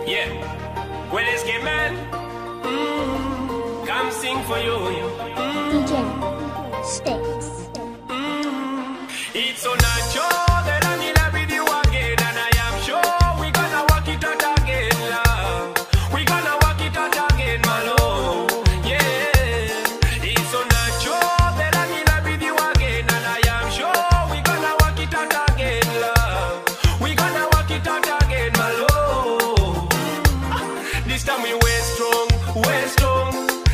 Yeah. Well, it's game, man. Come sing for you. DJ STYX. It's so natural that I'm in love with you again, and I am sure we gonna work it out again, love. We gonna work it out again, my love. Yeah. It's so natural that I'm in love with you again, and I am sure we gonna work it out again, love. We gonna work it out again, my love. This time we way strong, way strong.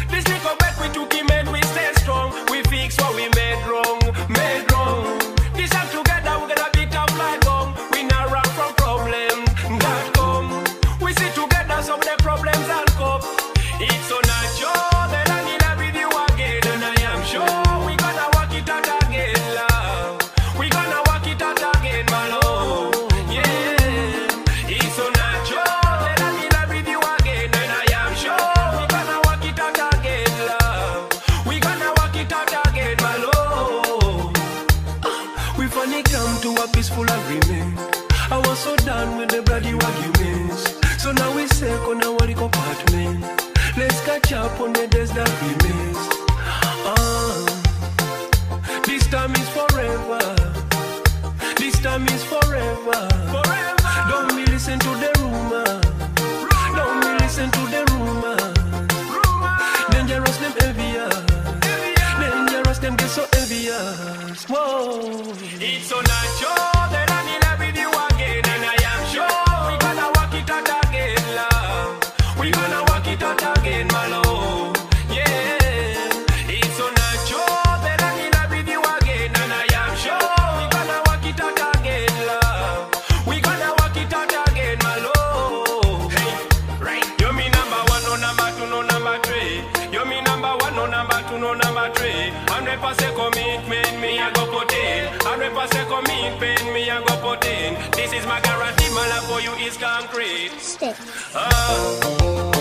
This little bet we took him and we stay strong. We fix what we made wrong, made wrong. This time together we're gonna beat up like bomb. We not run from problems that come. We sit together solve the problems and cope. It's so natural that I'm in love with you again, and I am sure we gonna work it out again, love. We gonna work it out again, my love. Yeah. It's so natural that I'm in love with you again, and I am sure we gonna work it out again, love. We gonna work it out again, my love. We finally come to a peaceful agreement. I was so done with the bloody arguments. So now we say on our compartment. Let's catch up on the days that we missed. This time is forever. This time is forever. Forever. Don't be listen to the rumor. Don't be listen to the rumor. Dangerous them envious. Dangerous them get so envious. Whoa. It's so natural that I'm in love with you again, and I am sure we gonna work it out again, love. We gonna work it out again, my love. Yeah. It's so natural that I'm in love with you again, and I am sure we gonna work it out again, love. We gonna work it out again, my love. Hey, right. You're me number one, no number two, no number three. You're me number one, no number two, no number three. 100% commitment, me I go put in. 100% commitment, me I go put in. This is my guarantee, my love for you is concrete. STYX.